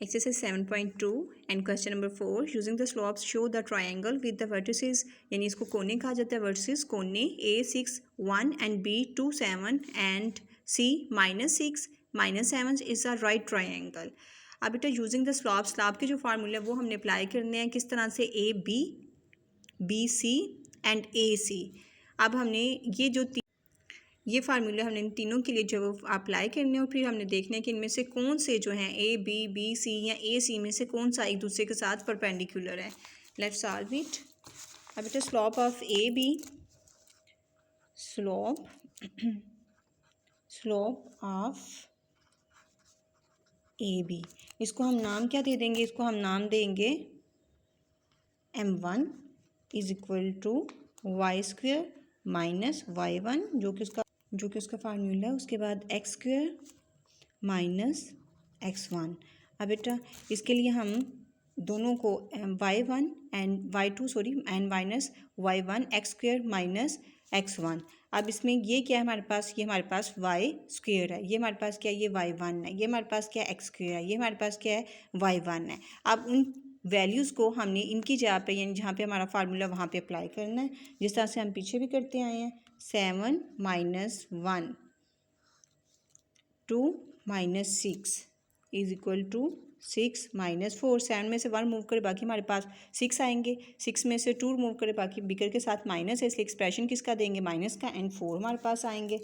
Exercise 7.2 and question number 4 using the slopes show the triangle with the vertices यानी इसको कोने कहा जाता है vertices कोने A6 1 and B2 7 and C -6 -7 is a right triangle। अब बेटा यूजिंग द स्लॉप के जो फार्मूले हैं वो हमने अप्लाई करने हैं किस तरह से B C एंड AC। अब हमने ये फार्मूला हमने इन तीनों के लिए जब अप्लाई करने और फिर हमने देखना है कि इनमें से कौन से जो हैं B C या AC में से कौन सा एक दूसरे के साथ परपेंडिकुलर है। Let's solve it. अब बेटा स्लोप ऑफ AB इसको हम नाम क्या दे देंगे, इसको हम नाम देंगे M1 is equal to y² minus y1 जो कि उसका फार्मूला है। उसके बाद x² माइनस x1। अब बेटा इसके लिए हम दोनों को y1 and y2 and minus y1 x² minus x1। अब इसमें ये क्या है हमारे पास, ये हमारे पास y² है, ये हमारे पास क्या है, ये y1 है, ये हमारे पास क्या है x² है, ये हमारे पास क्या है y1 है। अब उन वैल्यूज़ को हमने इनकी जगह पे यानी जहाँ पे हमारा फार्मूला वहाँ पे अप्लाई करना है, जिस तरह से हम पीछे भी करते आए हैं। 7 - 1 2 - 6 इज इक्वल टू 6 - 4। 7 में से 1 मूव करे बाकी हमारे पास 6 आएंगे, 6 में से 2 मूव करे बाकी बिगर के साथ माइनस है, इसलिए एक्सप्रेशन किसका देंगे, माइनस का, एंड 4 हमारे पास आएंगे।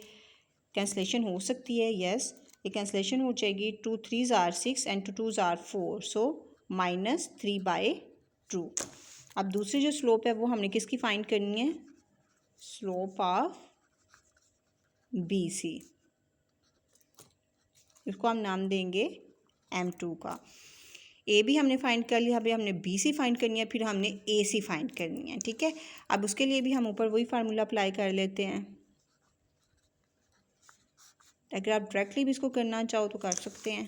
कैंसलेशन हो सकती है, यस ये कैंसलेशन हो जाएगी। 2 3s are 6 and 2 2s are 4, सो -3/2। अब दूसरी जो स्लोप है वो हमने किसकी फाइंड करनी है, स्लोप ऑफ BC। इसको हम नाम देंगे M2 का। AB हमने फाइंड कर लिया, अभी हमने BC फाइंड करनी है, फिर हमने AC फाइंड करनी है, ठीक है। अब उसके लिए भी हम ऊपर वही फार्मूला अप्लाई कर लेते हैं। अगर आप डायरेक्टली भी इसको करना चाहो तो कर सकते हैं।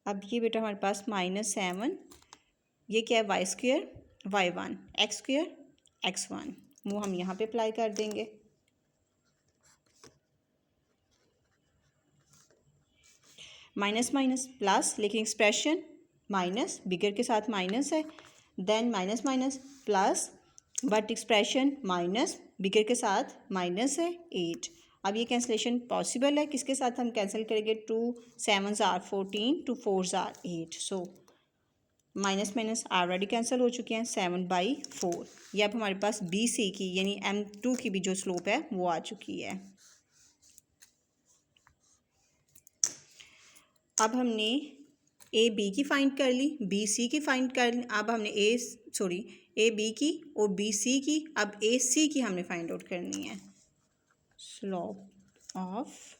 अब ये बेटा हमारे पास -7, ये क्या है y² y1 x² x1, वो हम यहाँ पे अप्लाई कर देंगे। माइनस माइनस प्लस, लेकिन एक्सप्रेशन माइनस बिगर के साथ माइनस है, then minus minus plus, but expression minus bigger के साथ माइनस है 8। अब ये कैंसलेशन पॉसिबल है, किसके साथ हम कैंसिल करेंगे, 2 7s are 14 2 4s are 8, so minus minus already cancel हो चुके हैं। 7/4 ये अब हमारे पास BC की यानी M2 की भी जो स्लोप है वो आ चुकी है। अब हमने AB की फाइंड कर ली, BC की फाइंड कर ली, अब हमने AB की और BC की, अब AC की हमने फाइंड आउट करनी है। स्लोप ऑफ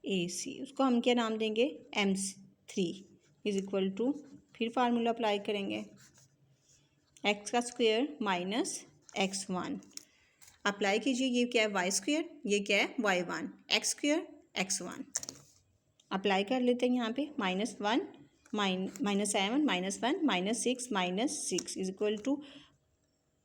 AC उसको हम क्या नाम देंगे, M3 इज इक्वल टू, फिर फार्मूला अप्लाई करेंगे, x² माइनस x1 अप्लाई कीजिए। ये क्या है y², ये क्या है y1 x² x1 अप्लाई कर लेते हैं यहाँ पे। -1 -7 -1 -6 -6 is equal to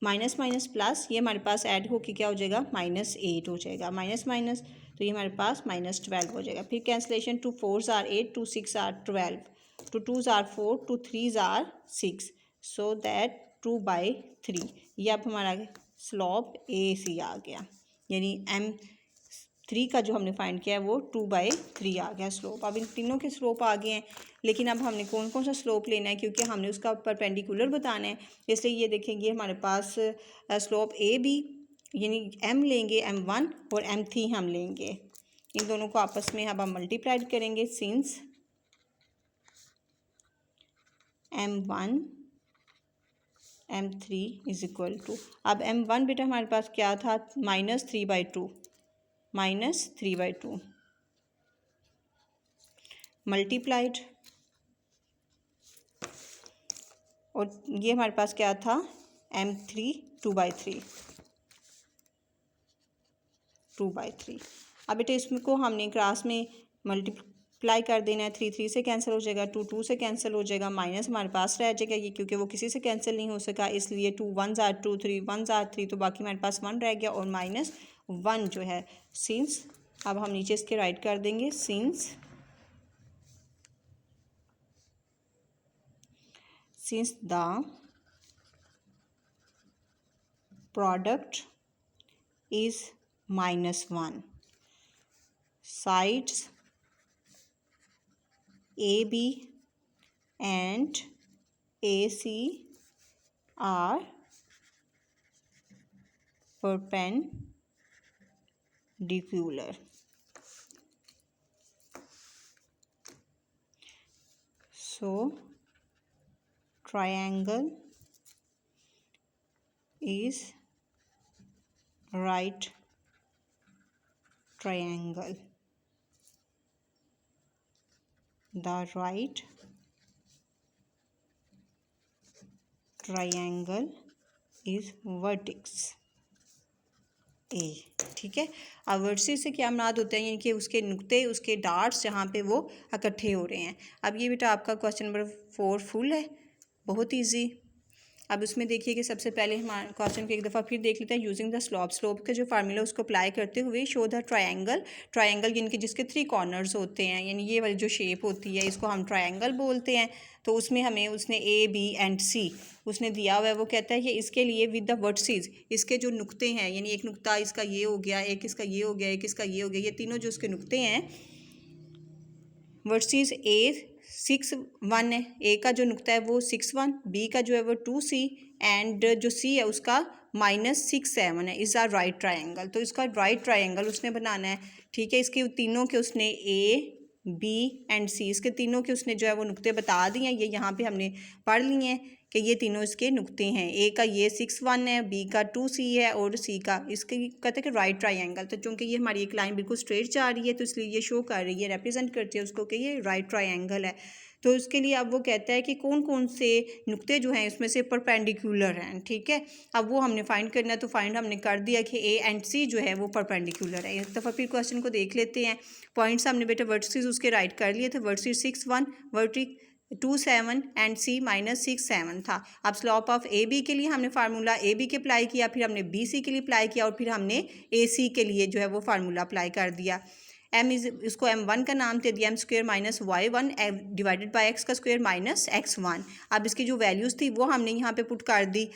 minus minus plus, ये हमारे पास ऐड होके क्या हो जाएगा, -8 हो जाएगा, माइनस माइनस तो ये हमारे पास -12 हो जाएगा। फिर cancellation, 2 4s are 8 2 6 are 12 2 2s are 4 2 3s are 6, so that 2/3। ये अब हमारा स्लोप AC आ गया, यानी M3 का जो हमने फाइंड किया है वो 2/3 आ गया स्लोप। अब इन तीनों के स्लोप आ गए हैं, लेकिन अब हमने कौन कौन सा स्लोप लेना है, क्योंकि हमने उसका परपेंडिकुलर बताना है, इसलिए ये देखेंगे हमारे पास स्लोप AB यानी M लेंगे M1 और M3 हम लेंगे, इन दोनों को आपस में अब हम मल्टीप्लाइड करेंगे। Since M1 M3 is equal to, अब M1 बेटा हमारे पास क्या था, -3/2 मल्टीप्लाइड, और ये हमारे पास क्या था, M3 2/3 अब बेटा इसमें को हमने क्लास में मल्टीप्लाई कर देना है। 3 3 से कैंसिल हो जाएगा, 2 2 से कैंसिल हो जाएगा, माइनस हमारे पास रह जाएगा ये, क्योंकि वो किसी से कैंसिल नहीं हो सका, इसलिए 2 1s are 2 3 1s are 3, तो बाकी हमारे पास 1 रह गया, और -1 जो है सिंस, अब हम नीचे इसके राइट कर देंगे, since since the product is -1, sides AB and AC are perpendicular. So triangle is right triangle. The right triangle is vertex A. ठीक है, अब वर्टिस से क्या मुराद होता है, यानी कि उसके नुक्ते, उसके डार्ट्स जहाँ पे वो इकट्ठे हो रहे हैं। अब ये बेटा आपका क्वेश्चन नंबर 4 फुल है, बहुत इजी। अब उसमें देखिए कि सबसे पहले हमारे क्वेश्चन को एक दफ़ा फिर देख लेते हैं। यूजिंग द स्लोप का जो फार्मूला उसको अप्लाई करते हुए शो द ट्रायंगल यानी कि जिसके 3 कॉर्नर्स होते हैं, यानी ये वाली जो शेप होती है इसको हम ट्रायंगल बोलते हैं। तो उसमें हमें उसने A, B एंड C उसने दिया हुआ है। वो कहता है कि इसके लिए विद द वर्टिसेस, इसके जो नुक्ते हैं, यानी एक नुक्ता इसका ये हो गया, एक इसका ये हो गया, एक इसका ये हो गया, ये तीनों जो उसके नुक्ते हैं, वर्टिस A 6 1 है, A का जो नुक्ता है वो 6 1, B का जो है वो 2 C एंड जो C है उसका -6 7 है। Is are right triangle. तो इसका राइट ट्रायंगल उसने बनाना है। ठीक है, इसके तीनों के उसने A, B एंड C, इसके तीनों के उसने जो है वो नुक्ते बता दिए हैं। ये यहाँ पे हमने पढ़ लिए हैं कि ये तीनों इसके नुक्ते हैं। A का ये 6 1 है, B का 2 C है और C का, इसके कहते हैं कि राइट ट्रायंगल। तो चूँकि ये हमारी एक लाइन बिल्कुल स्ट्रेट जा रही है तो इसलिए ये शो कर रही है, रिप्रेजेंट करती है उसको कि ये राइट ट्रायंगल है। तो उसके लिए अब वो कहता है कि कौन कौन से नुक्ते जो हैं इसमें से परपेंडिकुलर हैं। ठीक है, अब वो हमने फाइंड करना है। तो फाइंड हमने कर दिया कि A एंड C जो है वो परपेंडिकुलर है। एक दफ़ा फिर क्वेश्चन को देख लेते हैं। पॉइंट्स हमने बेटा वर्टिसेस उसके राइट कर लिए थे। वर्टिस 6 1, वर्टिस 2 7 एंड C -6 7 था। अब स्लोप ऑफ ए बी के लिए हमने फार्मूला AB के अप्लाई किया, फिर हमने BC के लिए अप्लाई किया और फिर हमने AC के लिए जो है वो फार्मूला अप्लाई कर दिया। इसको M1 का नाम दे दिया, M² -y1 divided by x का स्क्वायर -x1। अब इसकी जो वैल्यूज़ थी वो हमने यहाँ पे पुट कर दी।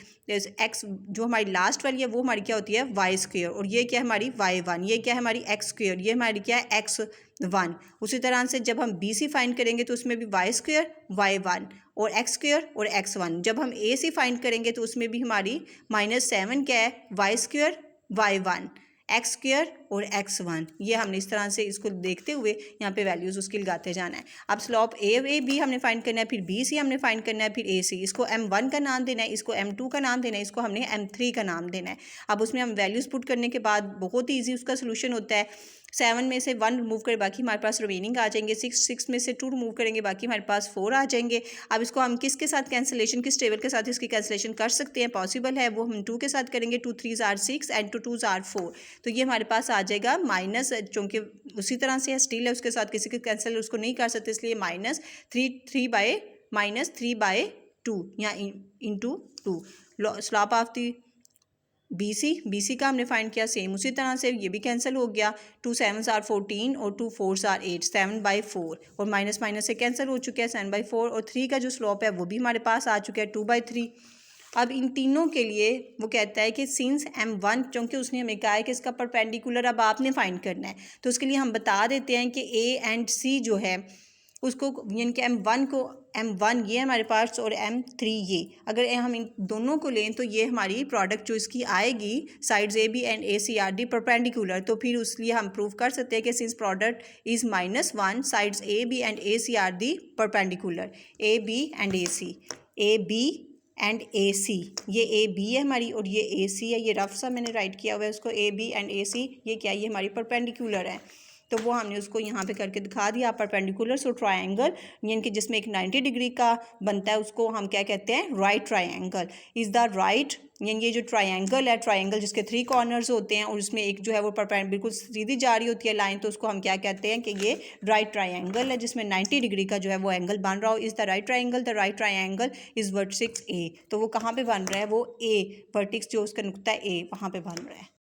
x जो हमारी लास्ट वाली है वो हमारी क्या होती है y², और ये क्या है हमारी y1, ये क्या है हमारी x², ये हमारी क्या है x1। उसी तरह से जब हम BC फाइंड करेंगे तो उसमें भी y² y1 और x² और x1। जब हम AC फाइंड करेंगे तो उसमें भी हमारी -7 क्या है y² y1 x² और x1। ये हमने इस तरह से इसको देखते हुए यहाँ पे वैल्यूज़ उसकी लगाते जाना है। अब स्लोप A हमने फाइंड करना है, फिर BC हमने फाइंड करना है, फिर AC। इसको M1 का नाम देना है, इसको M2 का नाम देना है, इसको हमने M3 का नाम देना है। अब उसमें हम वैल्यूज़ पुट करने के बाद बहुत ही ईजी उसका सोल्यूशन होता है। 7 में से 1 रिमूव करें, बाकी हमारे पास रिमेनिंग आ जाएंगे। 6 में से 2 रिमूव करेंगे, बाकी हमारे पास 4 आ जाएंगे। अब इसको हम किसके साथ कैंसिलेशन, किस टेबल के साथ इसकी कैंसिलेशन कर सकते हैं, पॉसिबल है, वो हम 2 के साथ करेंगे। 2 3s are 6 and 2 2s are 4। तो ये हमारे पास आ जाएगा माइनस, चूँकि उसी तरह से स्टिल है उसके साथ किसी के कैंसिल उसको नहीं कर सकते, इसलिए -3/2 या into 2। Slope of the BC का हमने फाइंड किया, सेम उसी तरह से ये भी कैंसिल हो गया। 2 7s are 14 और 2 4s are 8, 7/4 और माइनस माइनस से कैंसिल हो चुका है 7/4। और 3 का जो स्लोप है वो भी हमारे पास आ चुका है 2/3। अब इन तीनों के लिए वो कहता है कि सिंस M1, क्योंकि उसने हमें कहा है कि इसका परपेंडिकुलर अब आपने फाइंड करना है, तो उसके लिए हम बता देते हैं कि A एंड C जो है उसको, यानी कि M1 ये हमारे पास और M3 ये, अगर हम इन दोनों को लें तो ये हमारी प्रोडक्ट जो इसकी आएगी sides AB and AC are the perpendicular. तो फिर उसलिए हम प्रूव कर सकते हैं कि since product is -1 sides AB and AC are the perpendicular. AB and AC, ये AB है हमारी और ये AC है। ये रफ सा मैंने राइट किया हुआ है उसको, AB एंड AC ये क्या, ये हमारी परपेंडिकुलर है। तो वो हमने उसको यहाँ पे करके दिखा दिया परपेंडिकुलर। सो ट्रायंगल यानी कि जिसमें एक 90 डिग्री का बनता है उसको हम क्या कहते हैं, right triangle. Is the right, यानी ये जो ट्रायंगल है, ट्रायंगल जिसके 3 कॉर्नर्स होते हैं और उसमें एक जो है वो बिल्कुल सीधी जा रही होती है लाइन, तो उसको हम क्या कहते हैं कि ये राइट ट्रायंगल है जिसमें 90 डिग्री का जो है वो एंगल बन रहा हो। Is the right triangle, the right triangle is vertex A। तो वो कहाँ पे बन रहा है, वो A वर्टेक्स जो उसका नुक्ता A वहाँ पे बन रहा है।